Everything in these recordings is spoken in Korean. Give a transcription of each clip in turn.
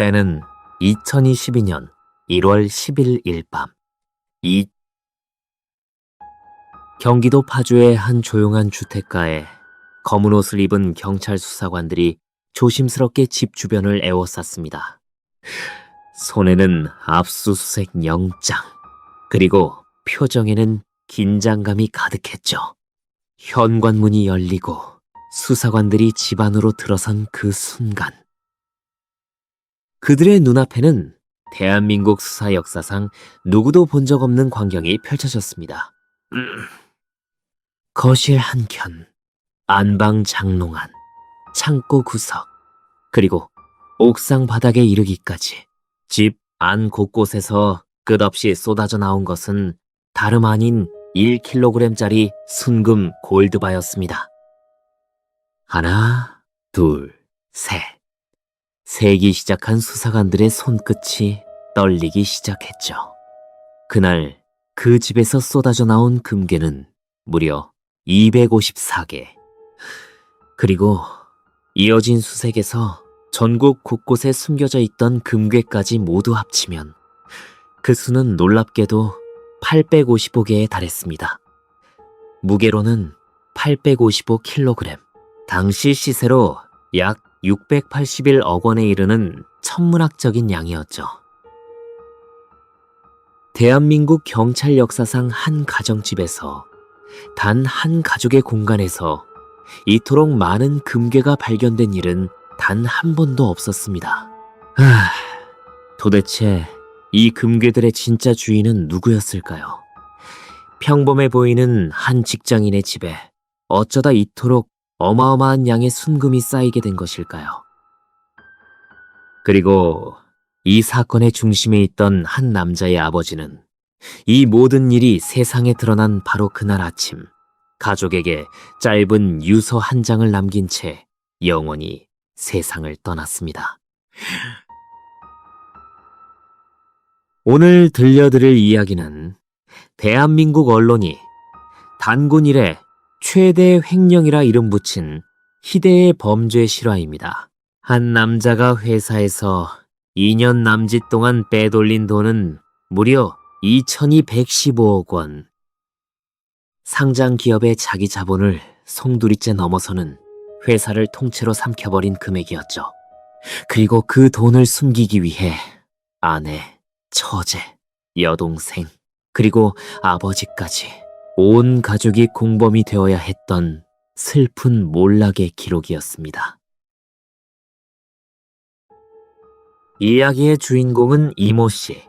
때는 2022년 1월 10일 일밤. 경기도 파주의 한 조용한 주택가에 검은 옷을 입은 경찰 수사관들이 조심스럽게 집 주변을 에워쌌습니다. 손에는 압수수색 영장, 그리고 표정에는 긴장감이 가득했죠. 현관문이 열리고 수사관들이 집 안으로 들어선 그 순간, 그들의 눈앞에는 대한민국 수사 역사상 누구도 본 적 없는 광경이 펼쳐졌습니다. 거실 한켠, 안방 장롱 안, 창고 구석, 그리고 옥상 바닥에 이르기까지 집 안 곳곳에서 끝없이 쏟아져 나온 것은 다름 아닌 1kg짜리 순금 골드바였습니다. 하나, 둘, 셋. 세기 시작한 수사관들의 손끝이 떨리기 시작했죠. 그날 그 집에서 쏟아져 나온 금괴는 무려 254개. 그리고 이어진 수색에서 전국 곳곳에 숨겨져 있던 금괴까지 모두 합치면 그 수는 놀랍게도 855개에 달했습니다. 무게로는 855kg. 당시 시세로 약 681억 원에 이르는 천문학적인 양이었죠. 대한민국 경찰 역사상 한 가정집에서 단 한 가족의 공간에서 이토록 많은 금괴가 발견된 일은 단 한 번도 없었습니다. 도대체 이 금괴들의 진짜 주인은 누구였을까요? 평범해 보이는 한 직장인의 집에 어쩌다 이토록 어마어마한 양의 순금이 쌓이게 된 것일까요? 그리고 이 사건의 중심에 있던 한 남자의 아버지는 이 모든 일이 세상에 드러난 바로 그날 아침, 가족에게 짧은 유서 한 장을 남긴 채 영원히 세상을 떠났습니다. 오늘 들려드릴 이야기는 대한민국 언론이 단군 이래 최대 횡령이라 이름 붙인 희대의 범죄 실화입니다. 한 남자가 회사에서 2년 남짓 동안 빼돌린 돈은 무려 2,215억 원. 상장 기업의 자기 자본을 송두리째 넘어서는 회사를 통째로 삼켜버린 금액이었죠. 그리고 그 돈을 숨기기 위해 아내, 처제, 여동생, 그리고 아버지까지 온 가족이 공범이 되어야 했던 슬픈 몰락의 기록이었습니다. 이야기의 주인공은 이모 씨,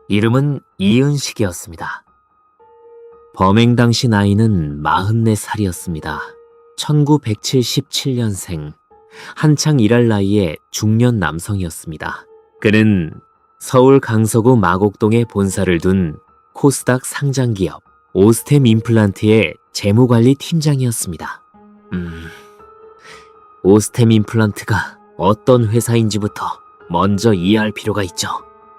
이름은 이은식이었습니다. 범행 당시 나이는 44살이었습니다. 1977년생, 한창 일할 나이의 중년 남성이었습니다. 그는 서울 강서구 마곡동에 본사를 둔 코스닥 상장기업 오스템 임플란트의 재무관리 팀장이었습니다. 오스템 임플란트가 어떤 회사인지부터 먼저 이해할 필요가 있죠.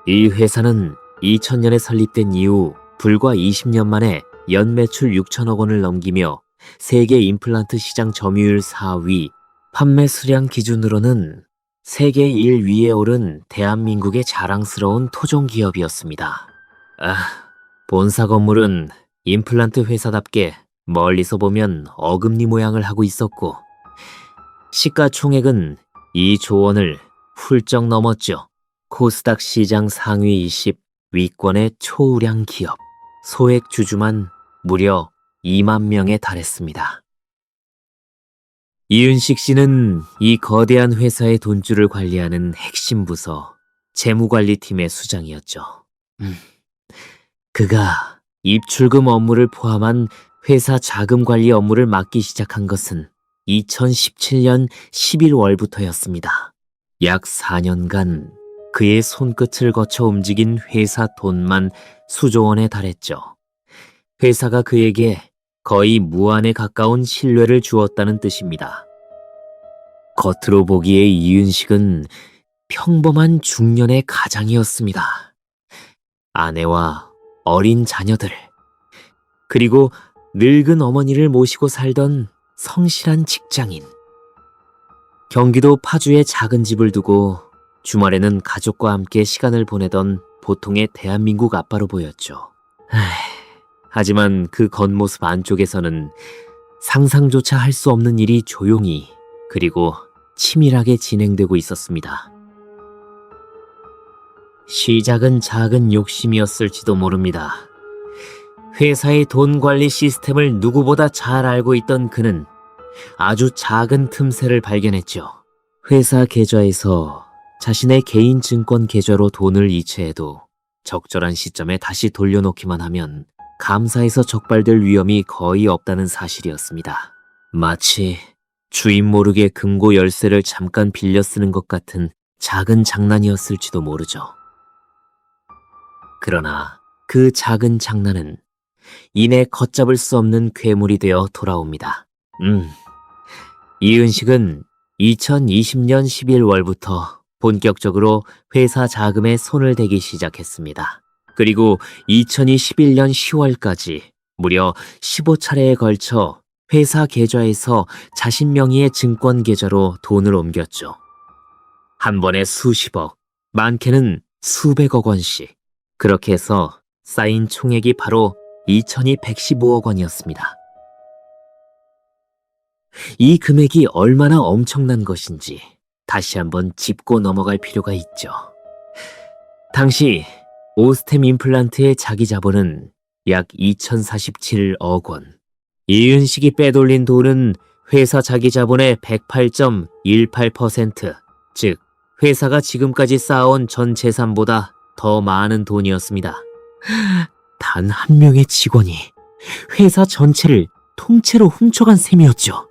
이 회사는 2000년에 설립된 이후 불과 20년 만에 연매출 6천억 원을 넘기며 세계 임플란트 시장 점유율 4위, 판매 수량 기준으로는 세계 1위에 오른 대한민국의 자랑스러운 토종 기업이었습니다. 본사 건물은 임플란트 회사답게 멀리서 보면 어금니 모양을 하고 있었고, 시가총액은 2조 원을 훌쩍 넘었죠. 코스닥 시장 상위 20 위권의 초우량 기업, 소액 주주만 무려 2만 명에 달했습니다. 이은식 씨는 이 거대한 회사의 돈줄을 관리하는 핵심 부서 재무관리팀의 수장이었죠. 그가 입출금 업무를 포함한 회사 자금 관리 업무를 맡기 시작한 것은 2017년 11월부터였습니다. 약 4년간 그의 손끝을 거쳐 움직인 회사 돈만 수조 원에 달했죠. 회사가 그에게 거의 무한에 가까운 신뢰를 주었다는 뜻입니다. 겉으로 보기에 이은식은 평범한 중년의 가장이었습니다. 아내와 어린 자녀들, 그리고 늙은 어머니를 모시고 살던 성실한 직장인. 경기도 파주에 작은 집을 두고 주말에는 가족과 함께 시간을 보내던 보통의 대한민국 아빠로 보였죠. 하지만 그 겉모습 안쪽에서는 상상조차 할 수 없는 일이 조용히 그리고 치밀하게 진행되고 있었습니다. 시작은 작은 욕심이었을지도 모릅니다. 회사의 돈 관리 시스템을 누구보다 잘 알고 있던 그는 아주 작은 틈새를 발견했죠. 회사 계좌에서 자신의 개인 증권 계좌로 돈을 이체해도 적절한 시점에 다시 돌려놓기만 하면 감사에서 적발될 위험이 거의 없다는 사실이었습니다. 마치 주인 모르게 금고 열쇠를 잠깐 빌려 쓰는 것 같은 작은 장난이었을지도 모르죠. 그러나 그 작은 장난은 이내 걷잡을 수 없는 괴물이 되어 돌아옵니다. 이은식은 2020년 11월부터 본격적으로 회사 자금에 손을 대기 시작했습니다. 그리고 2021년 10월까지 무려 15차례에 걸쳐 회사 계좌에서 자신 명의의 증권 계좌로 돈을 옮겼죠. 한 번에 수십억, 많게는 수백억 원씩. 그렇게 해서 쌓인 총액이 바로 2,115억 원이었습니다. 이 금액이 얼마나 엄청난 것인지 다시 한번 짚고 넘어갈 필요가 있죠. 당시 오스템 임플란트의 자기 자본은 약 2,047억 원. 이은식이 빼돌린 돈은 회사 자기 자본의 108.18%, 즉 회사가 지금까지 쌓아온 전 재산보다 더 많은 돈이었습니다. 단 한 명의 직원이 회사 전체를 통째로 훔쳐간 셈이었죠.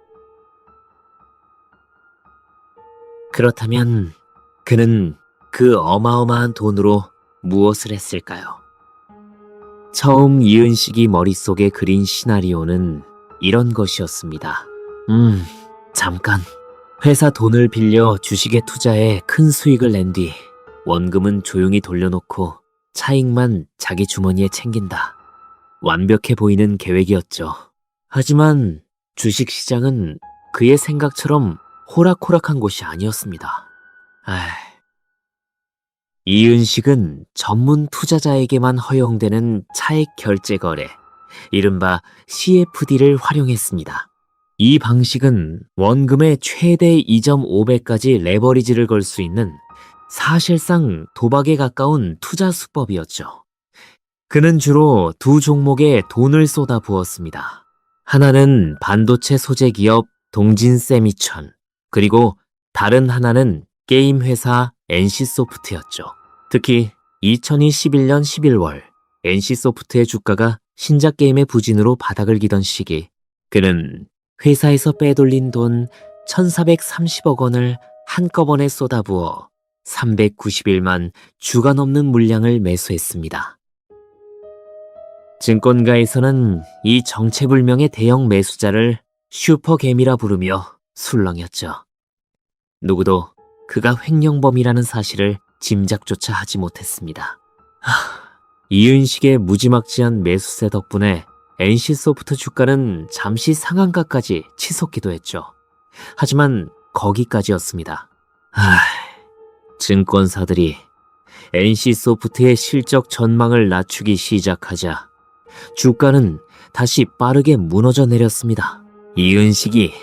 그렇다면 그는 그 어마어마한 돈으로 무엇을 했을까요? 처음 이은식이 머릿속에 그린 시나리오는 이런 것이었습니다. 잠깐. 회사 돈을 빌려 주식에 투자해 큰 수익을 낸 뒤 원금은 조용히 돌려놓고 차익만 자기 주머니에 챙긴다. 완벽해 보이는 계획이었죠. 하지만 주식시장은 그의 생각처럼 호락호락한 곳이 아니었습니다. 이은식은 전문 투자자에게만 허용되는 차익 결제 거래, 이른바 CFD를 활용했습니다. 이 방식은 원금의 최대 2.5배까지 레버리지를 걸 수 있는 사실상 도박에 가까운 투자 수법이었죠. 그는 주로 두 종목에 돈을 쏟아 부었습니다. 하나는 반도체 소재 기업 동진세미천, 그리고 다른 하나는 게임 회사 NC소프트였죠. 특히 2021년 11월 NC소프트의 주가가 신작 게임의 부진으로 바닥을 기던 시기, 그는 회사에서 빼돌린 돈 1,430억 원을 한꺼번에 쏟아부어 391만 주가 넘는 물량을 매수했습니다. 증권가에서는 이 정체불명의 대형 매수자를 슈퍼개미라 부르며 술렁였죠. 누구도 그가 횡령범이라는 사실을 짐작조차 하지 못했습니다. 이은식의 무지막지한 매수세 덕분에 NC소프트 주가는 잠시 상한가까지 치솟기도 했죠. 하지만 거기까지였습니다. 증권사들이 NC소프트의 실적 전망을 낮추기 시작하자 주가는 다시 빠르게 무너져 내렸습니다. 이은식이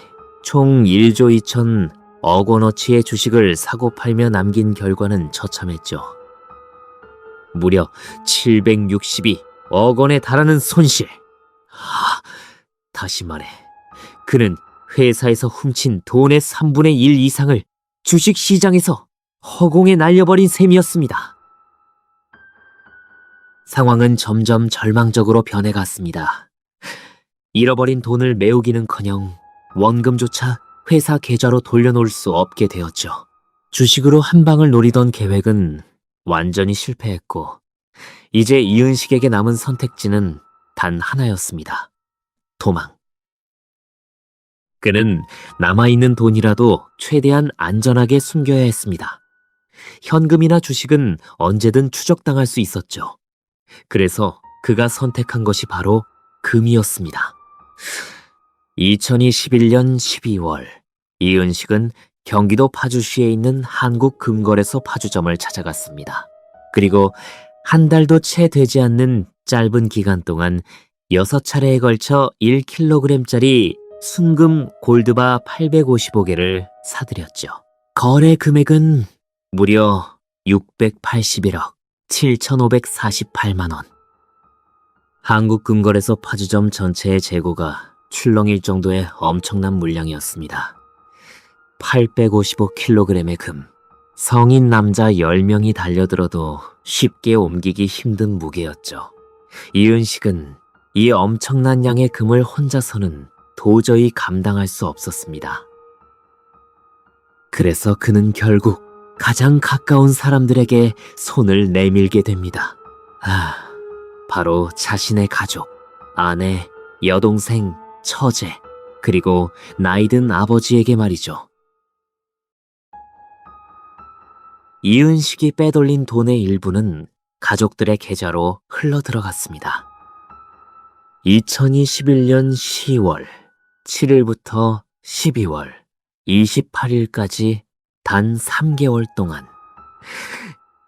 총 1조 2천억 원어치의 주식을 사고 팔며 남긴 결과는 처참했죠. 무려 762억 원에 달하는 손실. 다시 말해, 그는 회사에서 훔친 돈의 3분의 1 이상을 주식시장에서 허공에 날려버린 셈이었습니다. 상황은 점점 절망적으로 변해갔습니다. 잃어버린 돈을 메우기는커녕 원금조차 회사 계좌로 돌려놓을 수 없게 되었죠. 주식으로 한 방을 노리던 계획은 완전히 실패했고, 이제 이은식에게 남은 선택지는 단 하나였습니다. 도망. 그는 남아있는 돈이라도 최대한 안전하게 숨겨야 했습니다. 현금이나 주식은 언제든 추적당할 수 있었죠. 그래서 그가 선택한 것이 바로 금이었습니다. 2021년 12월, 이은식은 경기도 파주시에 있는 한국금거래소 파주점을 찾아갔습니다. 그리고 한 달도 채 되지 않는 짧은 기간 동안 6차례에 걸쳐 1kg짜리 순금 골드바 855개를 사들였죠. 거래 금액은 무려 681억 7,548만 원. 한국금거래소 파주점 전체의 재고가 출렁일 정도의 엄청난 물량이었습니다. 855kg의 금. 성인 남자 10명이 달려들어도 쉽게 옮기기 힘든 무게였죠. 이은식은 이 엄청난 양의 금을 혼자서는 도저히 감당할 수 없었습니다. 그래서 그는 결국 가장 가까운 사람들에게 손을 내밀게 됩니다. 바로 자신의 가족, 아내, 여동생, 처제, 그리고 나이든 아버지에게 말이죠. 이은식이 빼돌린 돈의 일부는 가족들의 계좌로 흘러들어갔습니다. 2021년 10월 7일부터 12월 28일까지 단 3개월 동안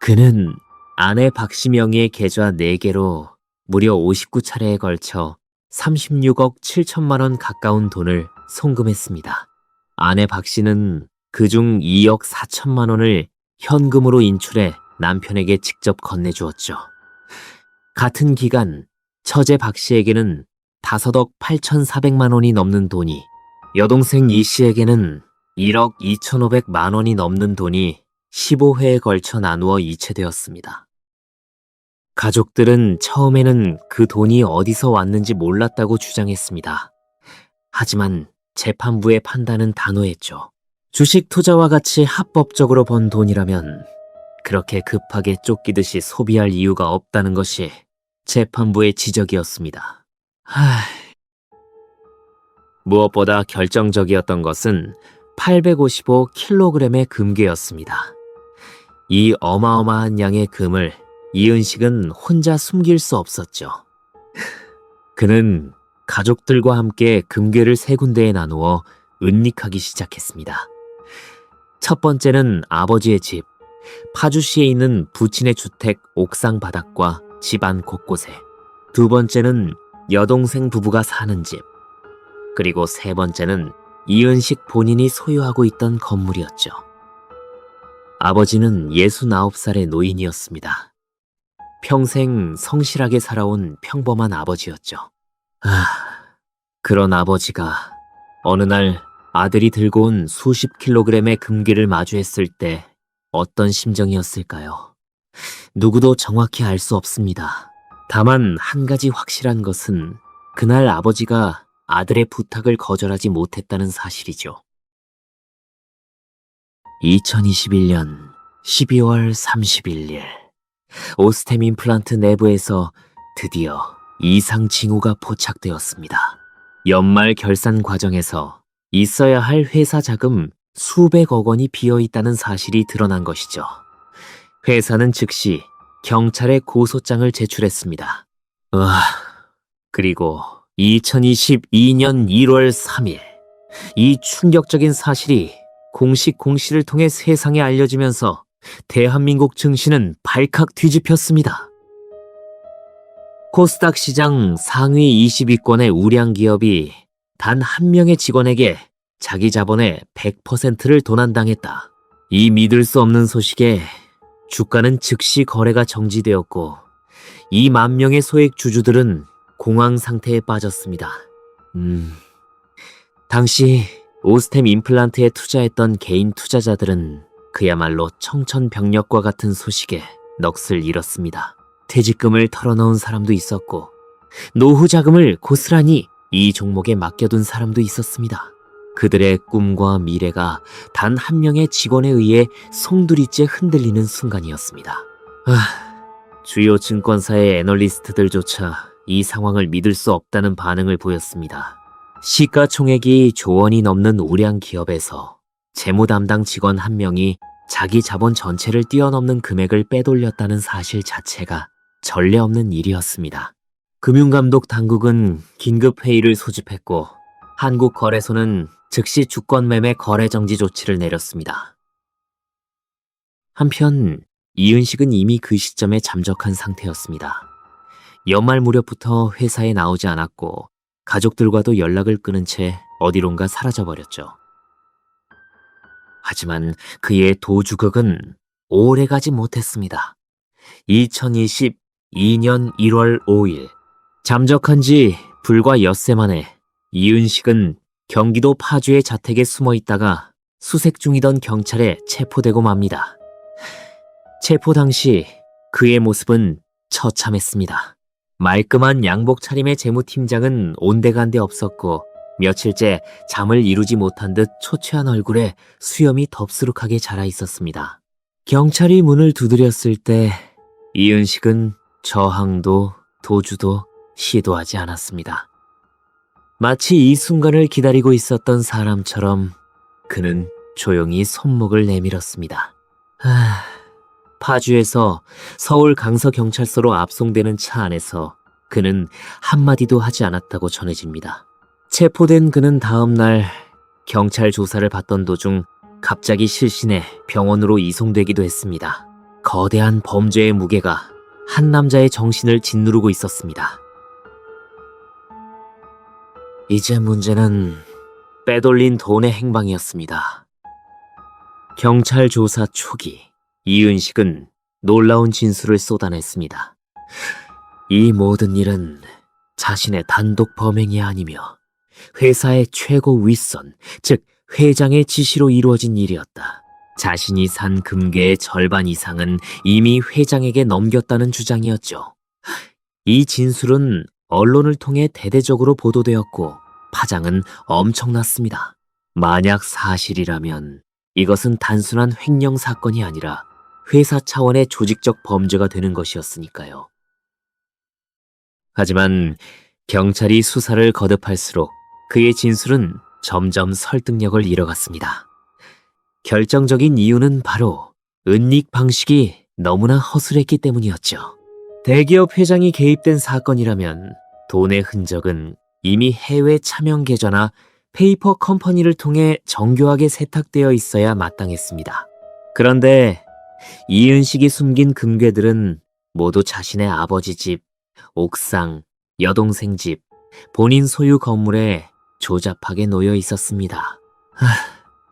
그는 아내 박시명의 계좌 4개로 무려 59차례에 걸쳐 36억 7천만 원 가까운 돈을 송금했습니다. 아내 박씨는 그중 2억 4천만 원을 현금으로 인출해 남편에게 직접 건네주었죠. 같은 기간 처제 박씨에게는 5억 8,400만 원이 넘는 돈이, 여동생 이씨에게는 1억 2,500만 원이 넘는 돈이 15회에 걸쳐 나누어 이체되었습니다. 가족들은 처음에는 그 돈이 어디서 왔는지 몰랐다고 주장했습니다. 하지만 재판부의 판단은 단호했죠. 주식 투자와 같이 합법적으로 번 돈이라면 그렇게 급하게 쫓기듯이 소비할 이유가 없다는 것이 재판부의 지적이었습니다. 무엇보다 결정적이었던 것은 855kg의 금괴였습니다. 이 어마어마한 양의 금을 이은식은 혼자 숨길 수 없었죠. 그는 가족들과 함께 금괴를 3군데에 나누어 은닉하기 시작했습니다. 첫 번째는 아버지의 집, 파주시에 있는 부친의 주택 옥상 바닥과 집안 곳곳에, 두 번째는 여동생 부부가 사는 집, 그리고 세 번째는 이은식 본인이 소유하고 있던 건물이었죠. 아버지는 69살의 노인이었습니다. 평생 성실하게 살아온 평범한 아버지였죠. 그런 아버지가 어느 날 아들이 들고 온 수십 킬로그램의 금괴를 마주했을 때 어떤 심정이었을까요? 누구도 정확히 알 수 없습니다. 다만 한 가지 확실한 것은 그날 아버지가 아들의 부탁을 거절하지 못했다는 사실이죠. 2021년 12월 31일 오스템 임플란트 내부에서 드디어 이상 징후가 포착되었습니다. 연말 결산 과정에서 있어야 할 회사 자금 수백억 원이 비어있다는 사실이 드러난 것이죠. 회사는 즉시 경찰에 고소장을 제출했습니다. 그리고 2022년 1월 3일 이 충격적인 사실이 공식 공시를 통해 세상에 알려지면서 대한민국 증시는 발칵 뒤집혔습니다. 코스닥 시장 상위 20위권의 우량 기업이 단 한 명의 직원에게 자기 자본의 100%를 도난당했다. 이 믿을 수 없는 소식에 주가는 즉시 거래가 정지되었고 2만 명의 소액 주주들은 공황 상태에 빠졌습니다. 당시 오스템 임플란트에 투자했던 개인 투자자들은 그야말로 청천벽력과 같은 소식에 넋을 잃었습니다. 퇴직금을 털어넣은 사람도 있었고 노후 자금을 고스란히 이 종목에 맡겨둔 사람도 있었습니다. 그들의 꿈과 미래가 단 한 명의 직원에 의해 송두리째 흔들리는 순간이었습니다. 주요 증권사의 애널리스트들조차 이 상황을 믿을 수 없다는 반응을 보였습니다. 시가총액이 조 원이 넘는 우량 기업에서 재무 담당 직원 한 명이 자기 자본 전체를 뛰어넘는 금액을 빼돌렸다는 사실 자체가 전례 없는 일이었습니다. 금융감독 당국은 긴급 회의를 소집했고 한국거래소는 즉시 주권매매 거래 정지 조치를 내렸습니다. 한편 이은식은 이미 그 시점에 잠적한 상태였습니다. 연말 무렵부터 회사에 나오지 않았고 가족들과도 연락을 끊은 채 어디론가 사라져버렸죠. 하지만 그의 도주극은 오래가지 못했습니다. 2022년 1월 5일, 잠적한 지 불과 엿새 만에 이은식은 경기도 파주의 자택에 숨어 있다가 수색 중이던 경찰에 체포되고 맙니다. 체포 당시 그의 모습은 처참했습니다. 말끔한 양복 차림의 재무팀장은 온데간데 없었고 며칠째 잠을 이루지 못한 듯 초췌한 얼굴에 수염이 덥수룩하게 자라 있었습니다. 경찰이 문을 두드렸을 때 이은식은 저항도 도주도 시도하지 않았습니다. 마치 이 순간을 기다리고 있었던 사람처럼 그는 조용히 손목을 내밀었습니다. 파주에서 서울 강서경찰서로 압송되는 차 안에서 그는 한마디도 하지 않았다고 전해집니다. 체포된 그는 다음 날 경찰 조사를 받던 도중 갑자기 실신해 병원으로 이송되기도 했습니다. 거대한 범죄의 무게가 한 남자의 정신을 짓누르고 있었습니다. 이제 문제는 빼돌린 돈의 행방이었습니다. 경찰 조사 초기 이은식은 놀라운 진술을 쏟아냈습니다. 이 모든 일은 자신의 단독 범행이 아니며 회사의 최고 윗선, 즉 회장의 지시로 이루어진 일이었다. 자신이 산 금괴의 절반 이상은 이미 회장에게 넘겼다는 주장이었죠. 이 진술은 언론을 통해 대대적으로 보도되었고 파장은 엄청났습니다. 만약 사실이라면 이것은 단순한 횡령 사건이 아니라 회사 차원의 조직적 범죄가 되는 것이었으니까요. 하지만 경찰이 수사를 거듭할수록 그의 진술은 점점 설득력을 잃어갔습니다. 결정적인 이유는 바로 은닉 방식이 너무나 허술했기 때문이었죠. 대기업 회장이 개입된 사건이라면 돈의 흔적은 이미 해외 차명 계좌나 페이퍼 컴퍼니를 통해 정교하게 세탁되어 있어야 마땅했습니다. 그런데 이은식이 숨긴 금괴들은 모두 자신의 아버지 집, 옥상, 여동생 집, 본인 소유 건물에 조잡하게 놓여 있었습니다.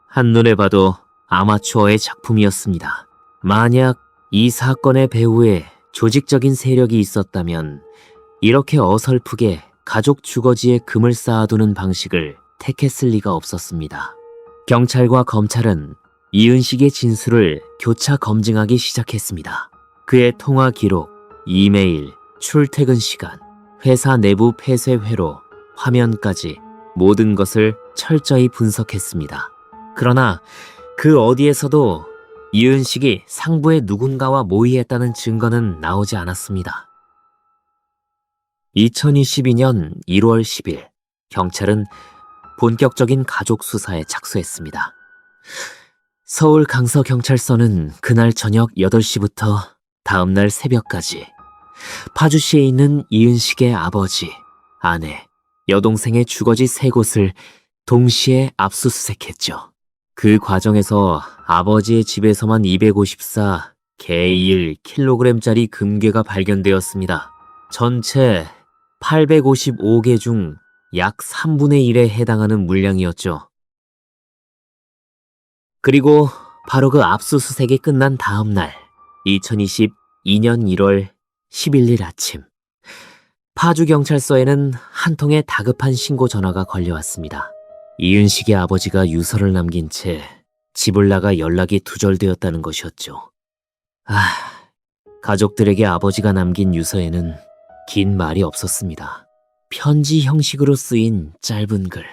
한눈에 봐도 아마추어의 작품이었습니다. 만약 이 사건의 배후에 조직적인 세력이 있었다면 이렇게 어설프게 가족 주거지에 금을 쌓아두는 방식을 택했을 리가 없었습니다. 경찰과 검찰은 이은식의 진술을 교차 검증하기 시작했습니다. 그의 통화 기록, 이메일, 출퇴근 시간, 회사 내부 폐쇄 회로, 화면까지 모든 것을 철저히 분석했습니다. 그러나 그 어디에서도 이은식이 상부의 누군가와 모의했다는 증거는 나오지 않았습니다. 2022년 1월 10일, 경찰은 본격적인 가족 수사에 착수했습니다. 서울 강서경찰서는 그날 저녁 8시부터 다음날 새벽까지 파주시에 있는 이은식의 아버지, 아내, 여동생의 주거지 3곳을 동시에 압수수색했죠. 그 과정에서 아버지의 집에서만 254 개1 킬로그램짜리 금괴가 발견되었습니다. 전체 855개 중 약 3분의 1에 해당하는 물량이었죠. 그리고 바로 그 압수수색이 끝난 다음 날 2022년 1월 11일 아침 파주경찰서에는 한 통의 다급한 신고 전화가 걸려왔습니다. 이은식의 아버지가 유서를 남긴 채 집을 나가 연락이 두절되었다는 것이었죠. 가족들에게 아버지가 남긴 유서에는 긴 말이 없었습니다. 편지 형식으로 쓰인 짧은 글.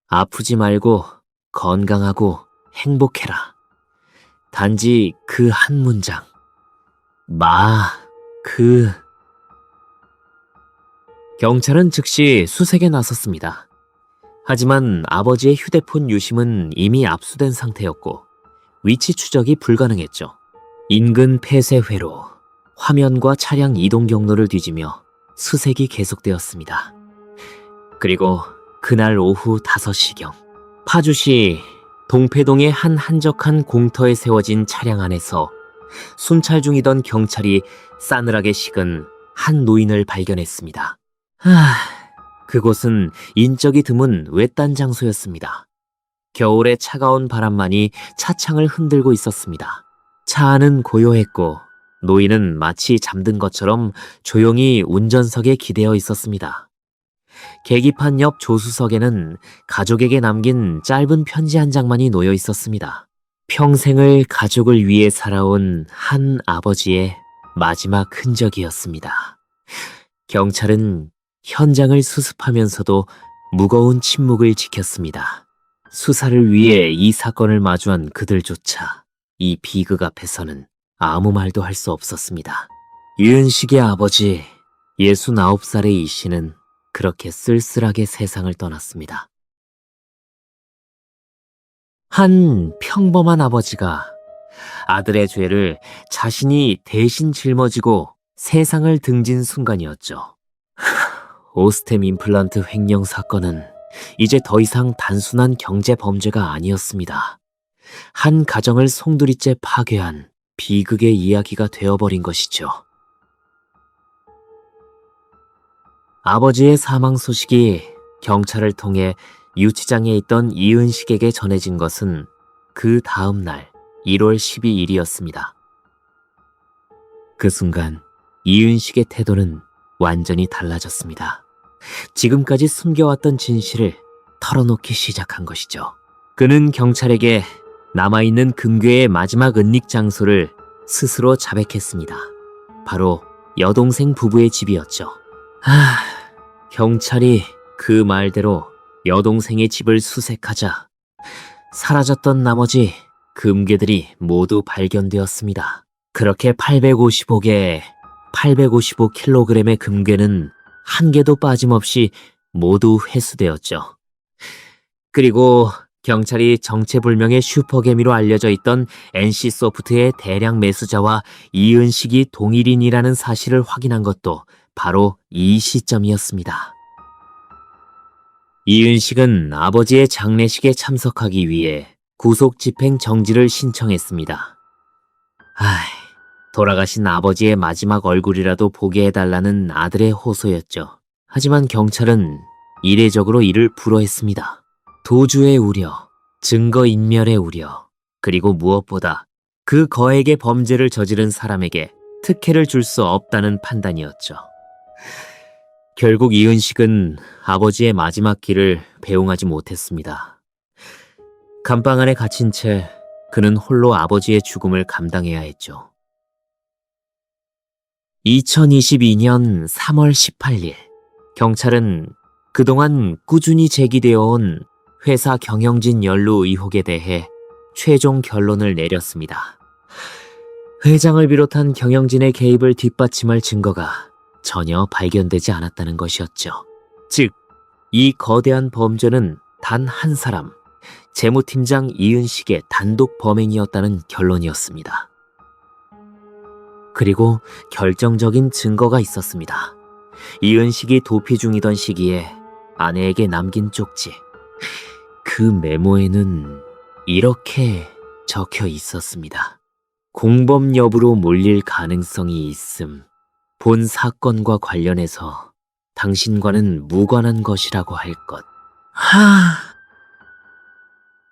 아프지 말고 건강하고 행복해라. 단지 그 한 문장. 경찰은 즉시 수색에 나섰습니다. 하지만 아버지의 휴대폰 유심은 이미 압수된 상태였고 위치 추적이 불가능했죠. 인근 폐쇄회로 화면과 차량 이동 경로를 뒤지며 수색이 계속되었습니다. 그리고 그날 오후 5시경 파주시 동패동의 한 한적한 공터에 세워진 차량 안에서 순찰 중이던 경찰이 싸늘하게 식은 한 노인을 발견했습니다. 그곳은 인적이 드문 외딴 장소였습니다. 겨울의 차가운 바람만이 차창을 흔들고 있었습니다. 차 안은 고요했고 노인은 마치 잠든 것처럼 조용히 운전석에 기대어 있었습니다. 계기판 옆 조수석에는 가족에게 남긴 짧은 편지 한 장만이 놓여 있었습니다. 평생을 가족을 위해 살아온 한 아버지의 마지막 흔적이었습니다. 경찰은 현장을 수습하면서도 무거운 침묵을 지켰습니다. 수사를 위해 이 사건을 마주한 그들조차 이 비극 앞에서는 아무 말도 할 수 없었습니다. 이은식의 아버지 69살의 이 씨는 그렇게 쓸쓸하게 세상을 떠났습니다. 한 평범한 아버지가 아들의 죄를 자신이 대신 짊어지고 세상을 등진 순간이었죠. 오스템 임플란트 횡령 사건은 이제 더 이상 단순한 경제 범죄가 아니었습니다. 한 가정을 송두리째 파괴한 비극의 이야기가 되어버린 것이죠. 아버지의 사망 소식이 경찰을 통해 유치장에 있던 이은식에게 전해진 것은 그 다음 날 1월 12일이었습니다. 그 순간 이은식의 태도는 완전히 달라졌습니다. 지금까지 숨겨왔던 진실을 털어놓기 시작한 것이죠. 그는 경찰에게 남아있는 금괴의 마지막 은닉 장소를 스스로 자백했습니다. 바로 여동생 부부의 집이었죠. 경찰이 그 말대로 여동생의 집을 수색하자 사라졌던 나머지 금괴들이 모두 발견되었습니다. 그렇게 855kg의 금괴는 한 개도 빠짐없이 모두 회수되었죠. 그리고 경찰이 정체불명의 슈퍼개미로 알려져 있던 NC소프트의 대량 매수자와 이은식이 동일인이라는 사실을 확인한 것도 바로 이 시점이었습니다. 이은식은 아버지의 장례식에 참석하기 위해 구속 집행 정지를 신청했습니다. 돌아가신 아버지의 마지막 얼굴이라도 보게 해달라는 아들의 호소였죠. 하지만 경찰은 이례적으로 이를 불허했습니다. 도주의 우려, 증거인멸의 우려, 그리고 무엇보다 그 거액의 범죄를 저지른 사람에게 특혜를 줄 수 없다는 판단이었죠. 결국 이은식은 아버지의 마지막 길을 배웅하지 못했습니다. 감방 안에 갇힌 채 그는 홀로 아버지의 죽음을 감당해야 했죠. 2022년 3월 18일, 경찰은 그동안 꾸준히 제기되어 온 회사 경영진 연루 의혹에 대해 최종 결론을 내렸습니다. 회장을 비롯한 경영진의 개입을 뒷받침할 증거가 전혀 발견되지 않았다는 것이었죠. 즉, 이 거대한 범죄는 단 한 사람, 재무팀장 이은식의 단독 범행이었다는 결론이었습니다. 그리고 결정적인 증거가 있었습니다. 이은식이 도피 중이던 시기에 아내에게 남긴 쪽지. 그 메모에는 이렇게 적혀 있었습니다. 공범 여부로 몰릴 가능성이 있음. 본 사건과 관련해서 당신과는 무관한 것이라고 할 것.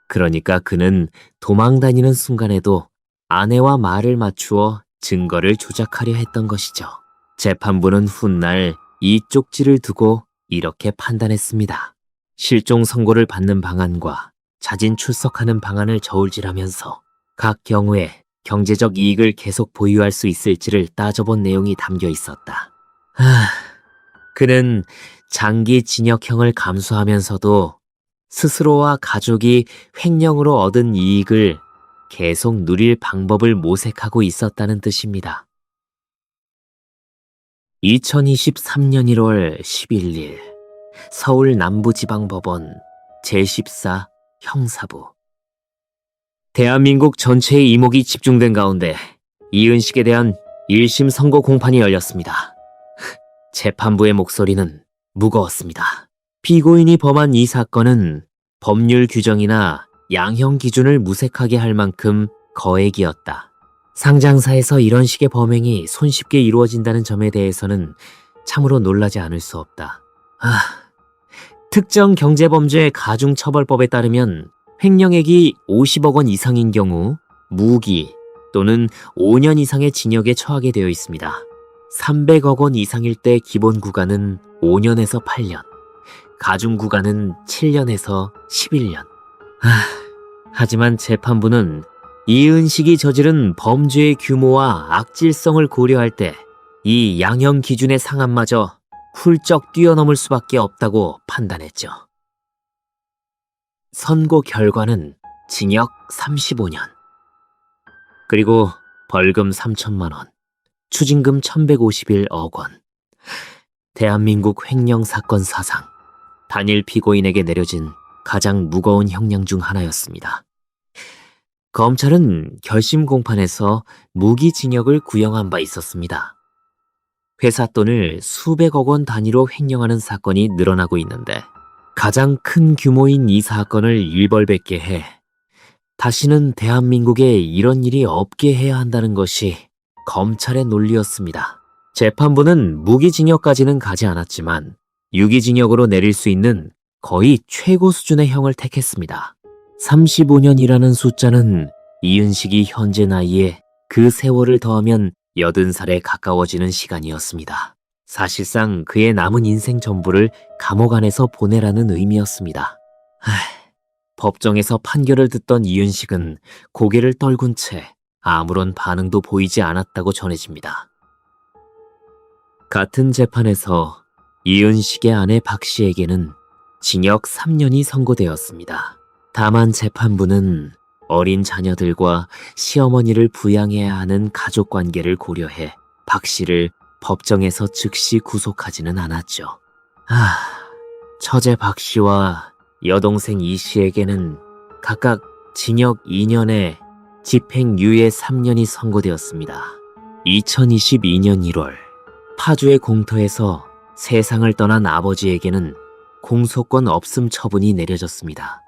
그러니까 그는 도망 다니는 순간에도 아내와 말을 맞추어 증거를 조작하려 했던 것이죠. 재판부는 훗날 이 쪽지를 두고 이렇게 판단했습니다. 실종 선고를 받는 방안과 자진 출석하는 방안을 저울질하면서 각 경우에 경제적 이익을 계속 보유할 수 있을지를 따져본 내용이 담겨 있었다. 그는 장기 징역형을 감수하면서도 스스로와 가족이 횡령으로 얻은 이익을 계속 누릴 방법을 모색하고 있었다는 뜻입니다. 2023년 1월 11일 서울 남부지방법원 제14 형사부. 대한민국 전체의 이목이 집중된 가운데 이은식에 대한 1심 선고 공판이 열렸습니다. 재판부의 목소리는 무거웠습니다. 피고인이 범한 이 사건은 법률 규정이나 양형 기준을 무색하게 할 만큼 거액이었다. 상장사에서 이런 식의 범행이 손쉽게 이루어진다는 점에 대해서는 참으로 놀라지 않을 수 없다. 특정 경제범죄 가중처벌법에 따르면 횡령액이 50억 원 이상인 경우 무기 또는 5년 이상의 징역에 처하게 되어 있습니다. 300억 원 이상일 때 기본 구간은 5년에서 8년, 가중 구간은 7년에서 11년. 하지만 재판부는 이은식이 저지른 범죄의 규모와 악질성을 고려할 때 이 양형 기준의 상한마저 훌쩍 뛰어넘을 수밖에 없다고 판단했죠. 선고 결과는 징역 35년, 그리고 벌금 3천만 원, 추징금 1151억 원. 대한민국 횡령 사건 사상 단일 피고인에게 내려진 가장 무거운 형량 중 하나였습니다. 검찰은 결심 공판에서 무기징역을 구형한 바 있었습니다. 회사 돈을 수백억 원 단위로 횡령하는 사건이 늘어나고 있는데 가장 큰 규모인 이 사건을 일벌백계 해 다시는 대한민국에 이런 일이 없게 해야 한다는 것이 검찰의 논리였습니다. 재판부는 무기징역까지는 가지 않았지만 유기징역으로 내릴 수 있는 거의 최고 수준의 형을 택했습니다. 35년이라는 숫자는 이은식이 현재 나이에 그 세월을 더하면 80살에 가까워지는 시간이었습니다. 사실상 그의 남은 인생 전부를 감옥 안에서 보내라는 의미였습니다. 법정에서 판결을 듣던 이은식은 고개를 떨군 채 아무런 반응도 보이지 않았다고 전해집니다. 같은 재판에서 이은식의 아내 박 씨에게는 징역 3년이 선고되었습니다. 다만 재판부는 어린 자녀들과 시어머니를 부양해야 하는 가족관계를 고려해 박 씨를 법정에서 즉시 구속하지는 않았죠. 처제 박 씨와 여동생 이 씨에게는 각각 징역 2년에 집행유예 3년이 선고되었습니다. 2022년 1월 파주의 공터에서 세상을 떠난 아버지에게는 공소권 없음 처분이 내려졌습니다.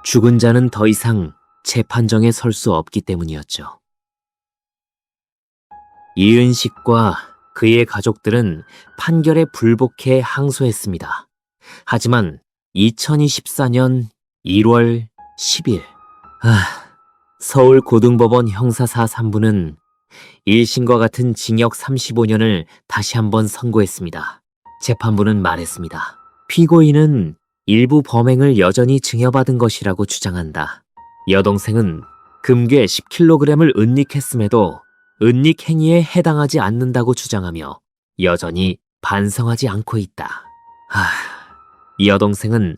죽은 자는 더 이상 재판정에 설 수 없기 때문이었죠. 이은식과 그의 가족들은 판결에 불복해 항소했습니다. 하지만 2024년 1월 10일 서울고등법원 형사사 3부는 1심과 같은 징역 35년을 다시 한번 선고했습니다. 재판부는 말했습니다. 피고인은 일부 범행을 여전히 증여받은 것이라고 주장한다. 여동생은 금괴 10kg을 은닉했음에도 은닉 행위에 해당하지 않는다고 주장하며 여전히 반성하지 않고 있다. 이 여동생은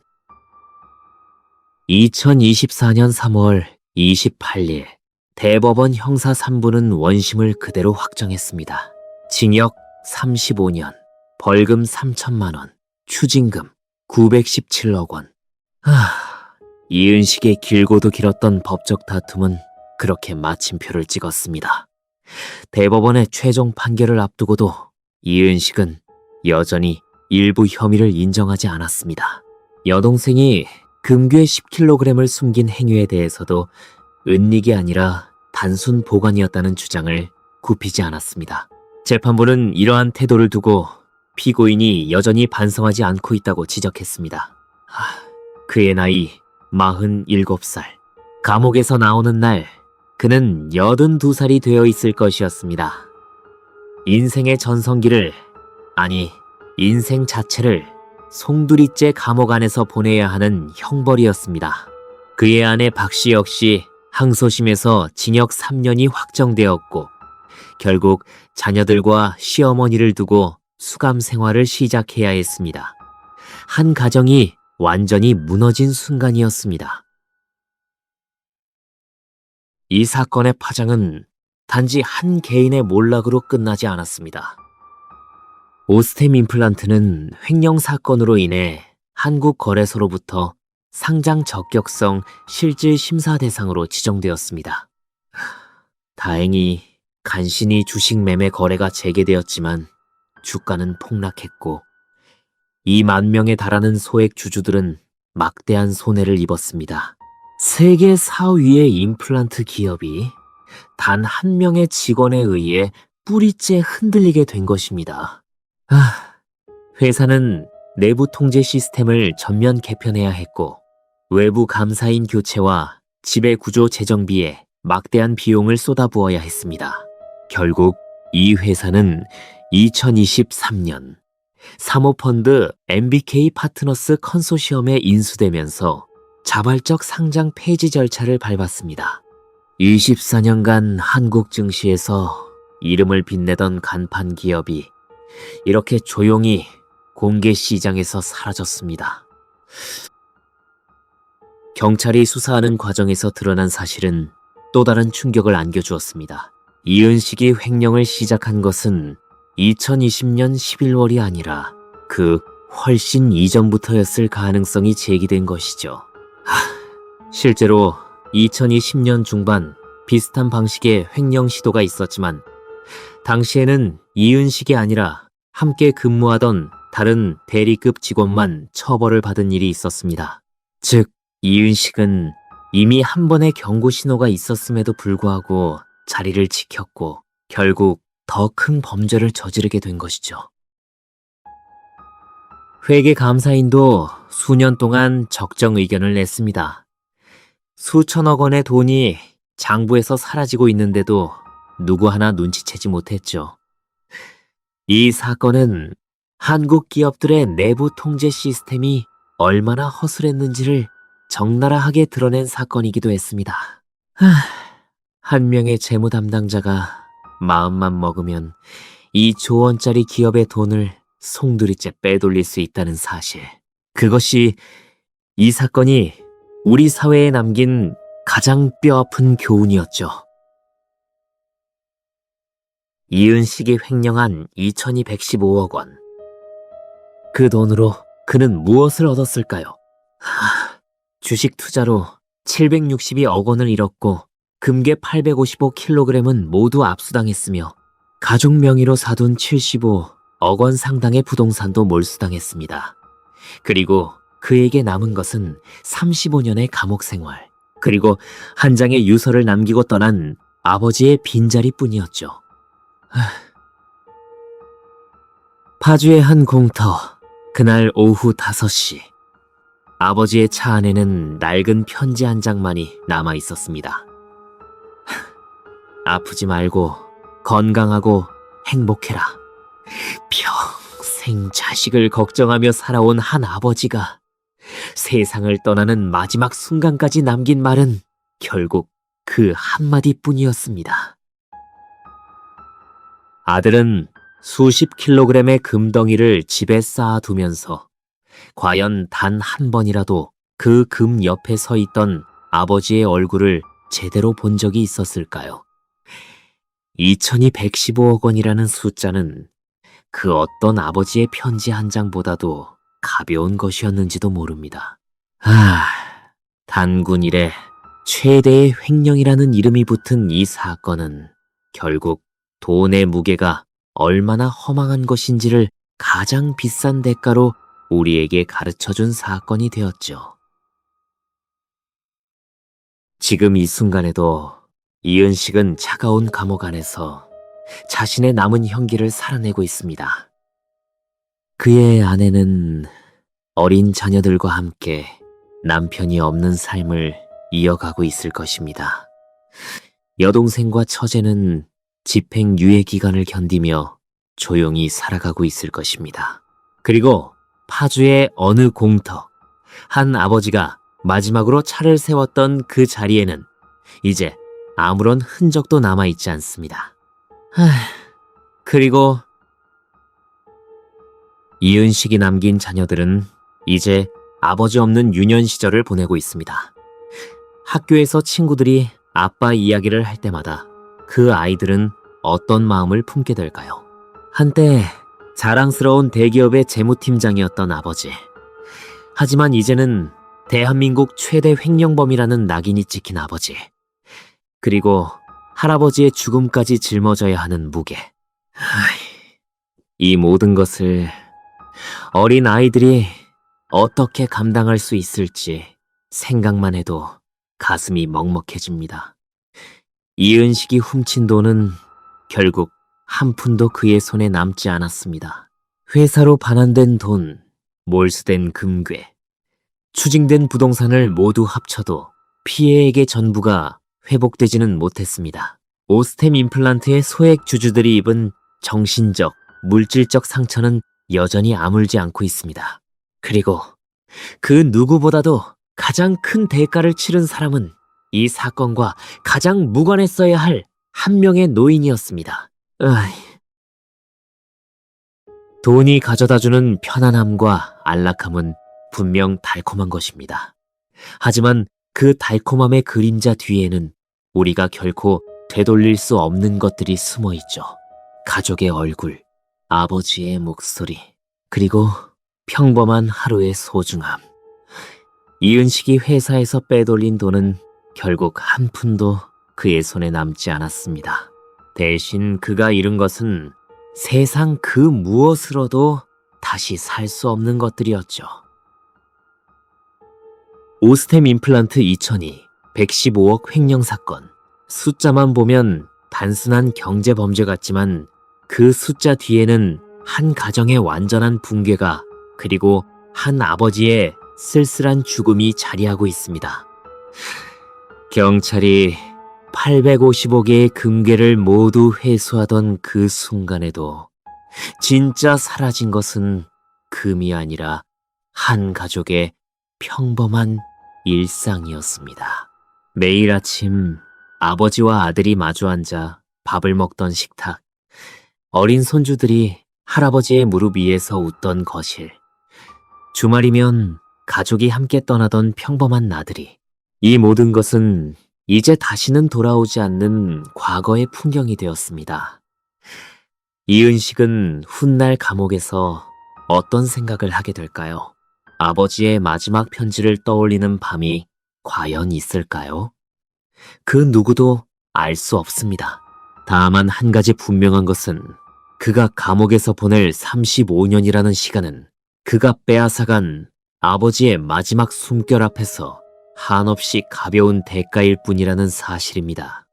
2024년 3월 28일 대법원 형사 3부는 원심을 그대로 확정했습니다. 징역 35년, 벌금 3천만 원, 추징금 917억 원. 이은식의 길고도 길었던 법적 다툼은 그렇게 마침표를 찍었습니다. 대법원의 최종 판결을 앞두고도 이은식은 여전히 일부 혐의를 인정하지 않았습니다. 여동생이 금괴 10kg을 숨긴 행위에 대해서도 은닉이 아니라 단순 보관이었다는 주장을 굽히지 않았습니다. 재판부는 이러한 태도를 두고 피고인이 여전히 반성하지 않고 있다고 지적했습니다. 그의 나이 47살. 감옥에서 나오는 날 그는 82살이 되어 있을 것이었습니다. 인생의 전성기를, 아니 인생 자체를 송두리째 감옥 안에서 보내야 하는 형벌이었습니다. 그의 아내 박 씨 역시 항소심에서 징역 3년이 확정되었고 결국 자녀들과 시어머니를 두고 수감 생활을 시작해야 했습니다. 한 가정이 완전히 무너진 순간이었습니다. 이 사건의 파장은 단지 한 개인의 몰락으로 끝나지 않았습니다. 오스템 임플란트는 횡령 사건으로 인해 한국거래소로부터 상장 적격성 실질 심사 대상으로 지정되었습니다. 다행히 간신히 주식 매매 거래가 재개되었지만 주가는 폭락했고 2만 명에 달하는 소액 주주들은 막대한 손해를 입었습니다. 세계 4위의 임플란트 기업이 단 한 명의 직원에 의해 뿌리째 흔들리게 된 것입니다. 회사는 내부 통제 시스템을 전면 개편해야 했고, 외부 감사인 교체와 지배 구조 재정비에 막대한 비용을 쏟아부어야 했습니다. 결국 이 회사는 2023년 사모펀드 MBK 파트너스 컨소시엄에 인수되면서 자발적 상장 폐지 절차를 밟았습니다. 24년간 한국 증시에서 이름을 빛내던 간판 기업이 이렇게 조용히 공개 시장에서 사라졌습니다. 경찰이 수사하는 과정에서 드러난 사실은 또 다른 충격을 안겨주었습니다. 이은식이 횡령을 시작한 것은 2020년 11월이 아니라 그 훨씬 이전부터였을 가능성이 제기된 것이죠. 실제로 2020년 중반 비슷한 방식의 횡령 시도가 있었지만 당시에는 이은식이 아니라 함께 근무하던 다른 대리급 직원만 처벌을 받은 일이 있었습니다. 즉, 이은식은 이미 한 번의 경고 신호가 있었음에도 불구하고 자리를 지켰고 결국 더 큰 범죄를 저지르게 된 것이죠. 회계 감사인도 수년 동안 적정 의견을 냈습니다. 수천억 원의 돈이 장부에서 사라지고 있는데도 누구 하나 눈치채지 못했죠. 이 사건은 한국 기업들의 내부 통제 시스템이 얼마나 허술했는지를 적나라하게 드러낸 사건이기도 했습니다. 한 명의 재무 담당자가 마음만 먹으면 2조 원짜리 기업의 돈을 송두리째 빼돌릴 수 있다는 사실. 그것이 이 사건이 우리 사회에 남긴 가장 뼈아픈 교훈이었죠. 이은식이 횡령한 2215억 원. 그 돈으로 그는 무엇을 얻었을까요? 주식 투자로 762억 원을 잃었고 금괴 855kg은 모두 압수당했으며 가족 명의로 사둔 75억 원 상당의 부동산도 몰수당했습니다. 그리고 그에게 남은 것은 35년의 감옥 생활, 그리고 한 장의 유서를 남기고 떠난 아버지의 빈자리뿐이었죠. 파주의 한 공터, 그날 오후 5시. 아버지의 차 안에는 낡은 편지 한 장만이 남아 있었습니다. 아프지 말고 건강하고 행복해라. 평생 자식을 걱정하며 살아온 한 아버지가 세상을 떠나는 마지막 순간까지 남긴 말은 결국 그 한마디뿐이었습니다. 아들은 수십 킬로그램의 금덩이를 집에 쌓아두면서 과연 단 한 번이라도 그 금 옆에 서 있던 아버지의 얼굴을 제대로 본 적이 있었을까요? 2215억 원이라는 숫자는 그 어떤 아버지의 편지 한 장보다도 가벼운 것이었는지도 모릅니다. 단군 이래 최대의 횡령이라는 이름이 붙은 이 사건은 결국 돈의 무게가 얼마나 허망한 것인지를 가장 비싼 대가로 우리에게 가르쳐준 사건이 되었죠. 지금 이 순간에도 이은식은 차가운 감옥 안에서 자신의 남은 형기를 살아내고 있습니다. 그의 아내는 어린 자녀들과 함께 남편이 없는 삶을 이어가고 있을 것입니다. 여동생과 처제는 집행 유예 기간을 견디며 조용히 살아가고 있을 것입니다. 그리고 파주의 어느 공터, 한 아버지가 마지막으로 차를 세웠던 그 자리에는 이제 아무런 흔적도 남아있지 않습니다. 그리고 이은식이 남긴 자녀들은 이제 아버지 없는 유년 시절을 보내고 있습니다. 학교에서 친구들이 아빠 이야기를 할 때마다 그 아이들은 어떤 마음을 품게 될까요? 한때 자랑스러운 대기업의 재무팀장이었던 아버지. 하지만 이제는 대한민국 최대 횡령범이라는 낙인이 찍힌 아버지. 그리고 할아버지의 죽음까지 짊어져야 하는 무게. 이 모든 것을 어린 아이들이 어떻게 감당할 수 있을지 생각만 해도 가슴이 먹먹해집니다. 이은식이 훔친 돈은 결국 한 푼도 그의 손에 남지 않았습니다. 회사로 반환된 돈, 몰수된 금괴, 추징된 부동산을 모두 합쳐도 피해액의 전부가 회복되지는 못했습니다. 오스템 임플란트의 소액 주주들이 입은 정신적, 물질적 상처는 여전히 아물지 않고 있습니다. 그리고 그 누구보다도 가장 큰 대가를 치른 사람은 이 사건과 가장 무관했어야 할 한 명의 노인이었습니다. 돈이 가져다주는 편안함과 안락함은 분명 달콤한 것입니다. 하지만 그 달콤함의 그림자 뒤에는 우리가 결코 되돌릴 수 없는 것들이 숨어 있죠. 가족의 얼굴, 아버지의 목소리, 그리고 평범한 하루의 소중함. 이은식이 회사에서 빼돌린 돈은 결국 한 푼도 그의 손에 남지 않았습니다. 대신 그가 잃은 것은 세상 그 무엇으로도 다시 살 수 없는 것들이었죠. 오스템 임플란트 2002, 115억 횡령 사건. 숫자만 보면 단순한 경제 범죄 같지만 그 숫자 뒤에는 한 가정의 완전한 붕괴가 그리고 한 아버지의 쓸쓸한 죽음이 자리하고 있습니다. 경찰이 850억의 금괴를 모두 회수하던 그 순간에도 진짜 사라진 것은 금이 아니라 한 가족의 평범한 일상이었습니다. 매일 아침 아버지와 아들이 마주 앉아 밥을 먹던 식탁, 어린 손주들이 할아버지의 무릎 위에서 웃던 거실, 주말이면 가족이 함께 떠나던 평범한 나들이, 이 모든 것은 이제 다시는 돌아오지 않는 과거의 풍경이 되었습니다. 이은식은 훗날 감옥에서 어떤 생각을 하게 될까요? 아버지의 마지막 편지를 떠올리는 밤이 과연 있을까요? 그 누구도 알 수 없습니다. 다만 한 가지 분명한 것은 그가 감옥에서 보낼 35년이라는 시간은 그가 빼앗아간 아버지의 마지막 숨결 앞에서 한없이 가벼운 대가일 뿐이라는 사실입니다.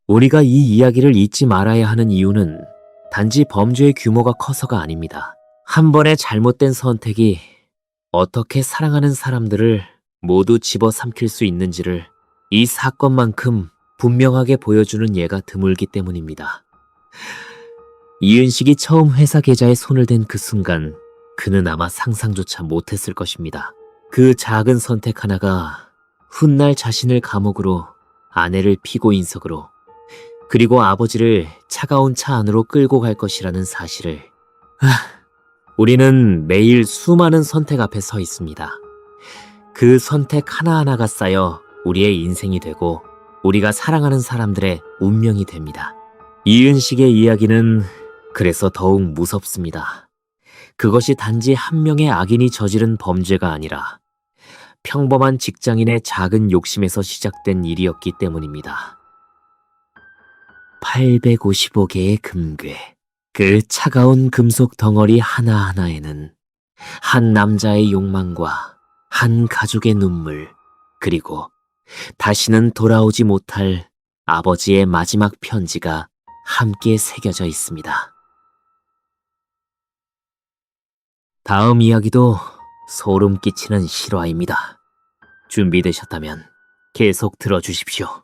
우리가 이 이야기를 잊지 말아야 하는 이유는 단지 범죄의 규모가 커서가 아닙니다. 한 번의 잘못된 선택이 어떻게 사랑하는 사람들을 모두 집어삼킬 수 있는지를 이 사건만큼 분명하게 보여주는 예가 드물기 때문입니다. 이은식이 처음 회사 계좌에 손을 댄 그 순간 그는 아마 상상조차 못했을 것입니다. 그 작은 선택 하나가 훗날 자신을 감옥으로, 아내를 피고인석으로, 그리고 아버지를 차가운 차 안으로 끌고 갈 것이라는 사실을. 우리는 매일 수많은 선택 앞에 서 있습니다. 그 선택 하나하나가 쌓여 우리의 인생이 되고 우리가 사랑하는 사람들의 운명이 됩니다. 이은식의 이야기는 그래서 더욱 무섭습니다. 그것이 단지 한 명의 악인이 저지른 범죄가 아니라 평범한 직장인의 작은 욕심에서 시작된 일이었기 때문입니다. 850억의 금괴, 그 차가운 금속 덩어리 하나하나에는 한 남자의 욕망과 한 가족의 눈물, 그리고 다시는 돌아오지 못할 아버지의 마지막 편지가 함께 새겨져 있습니다. 다음 이야기도 소름 끼치는 실화입니다. 준비되셨다면 계속 들어주십시오.